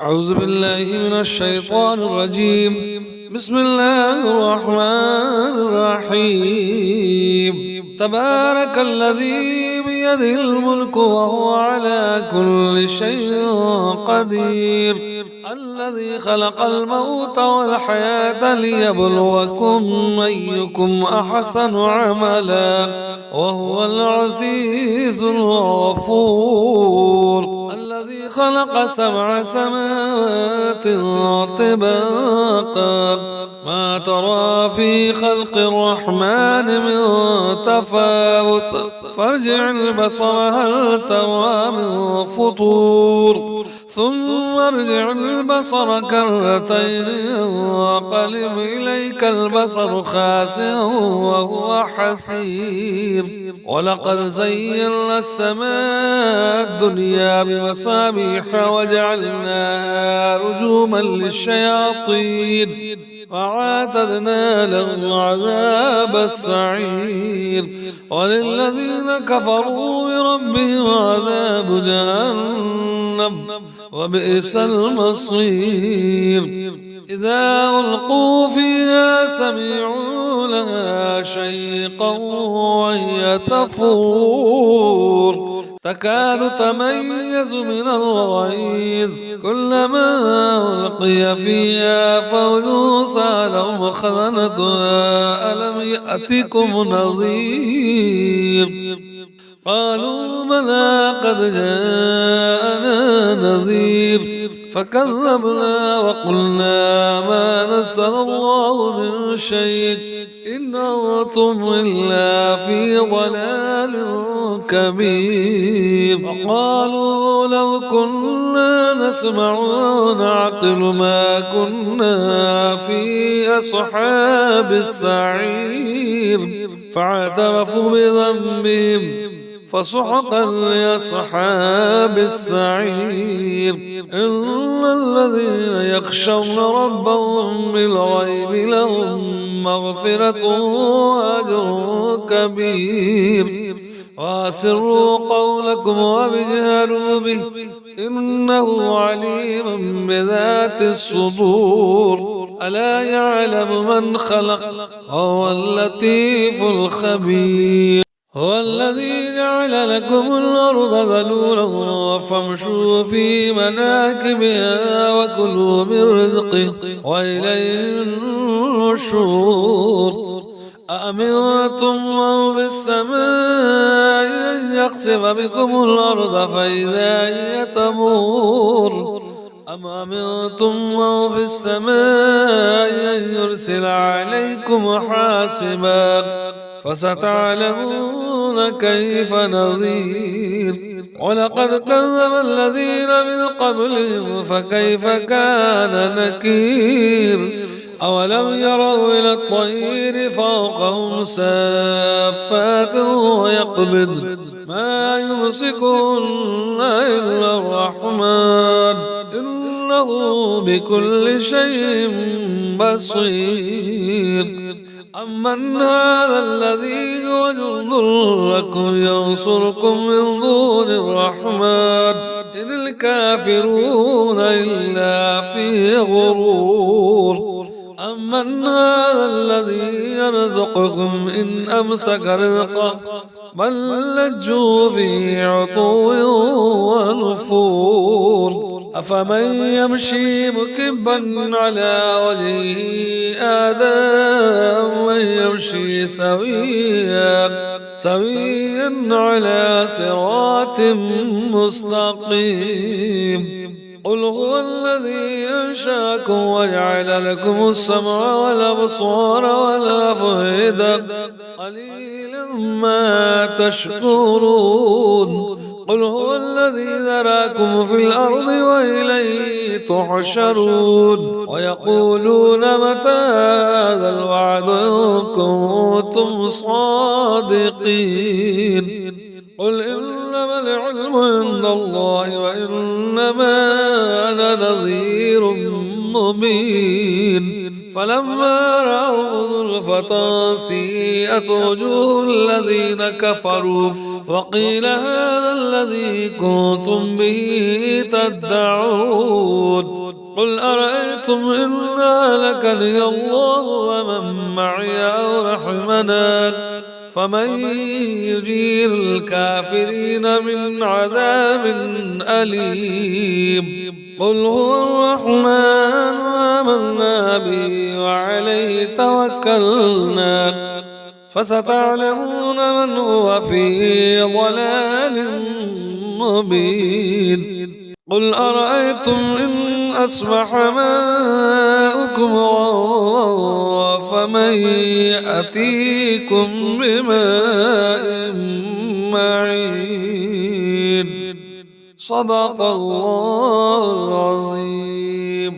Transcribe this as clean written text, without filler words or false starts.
أعوذ بالله من الشيطان الرجيم. بسم الله الرحمن الرحيم. تبارك الذي بيده الملك وهو على كل شيء قدير، الذي خلق الموت والحياة ليبلوكم أيكم أحسن عملا وهو العزيز الغفور، الذي خلق 7 سماوات طباقا ما ترى في خلق الرحمن من تفاوت فارجع البصر هل ترى من فطور ثم ارجع البصر كرتين ينقلب إليك البصر خاسئا وهو حسير. ولقد زينا السماء الدنيا بمصابيح وجعلناها رجوما للشياطين وأعتدنا لهم عذاب السعير. وللذين كفروا بربهم عذاب جهنم وبئس المصير. إذا ألقوا فيها سمعوا لها شيقا وهي تفور تكاد تميز من الغيظ كلما ألقي فيها فوج سألهم خزنتها ألم يأتكم نذير قالوا بلى قد جاءنا نذير فكذبنا وقلنا ما نزل الله من شيء إن أنتم إلا في ضلال كبير. وقالوا لو كنا نسمع ونعقل ما كنا في أصحاب السعير فاعترفوا بذنبهم فسحقا لأصحاب السعير. إن الذين يخشون ربهم بالغيب لهم مغفرة وأجر كبير. وأسروا قولكم وابجهروا به إنه عليم بذات الصدور. ألا يعلم من خلق وهو اللطيف الخبير. هو الذي جعل لكم الأرض ذلولا فامشوا في مناكبها وكلوا من رزقه وإليه النشور. أأمنتم من في السماء أن يخسف بكم الأرض فإذا هي تمور أم أمنتم من في السماء أن يرسل عليكم حاسبا فستعلمون كيف نذير. ولقد كذب الذين من قبلهم فكيف كان نكير. أولم يروا إلى الطير فوقهم سافات ويقبض ما يمسكهن إلا الرحمن إنه بكل شيء بصير. أمن هذا الذي هو جند لكم ينصركم من دون الرحمن إن الكافرون إلا في غرور. أمن هذا الذي يرزقكم إن أمسك رزقه بل لجوا في عتو ونفور. أفمن يمشي مكبا على وجهه آدم من يمشي سويا على صراط مستقيم. قل هو الذي أنشأكم وجعل لكم السمع والأبصار والأفئدة قليلا ما تشكرون. قل هو الذي ذراكم في الأرض وإليه تحشرون. ويقولون متى هذا الوعد إن كنتم صادقين. قل إنما العلم عند الله وإنما أنا نذير مبين. فلما رأوا زلفة سيئت وجوه الذين كفروا وقيل هذا الذي كنتم به تدعون قل أرأيتم إن أهلكني الله ومن معي أو رحمنا فمن يجير الكافرين من عذاب أليم قل هو الرحمن آمنا به وعليه توكلنا فستعلمون من هو في ضلال مبين قل أرأيتم إن أصبح ماؤكم غورا فمن يأتيكم بماء معين صدق الله العظيم.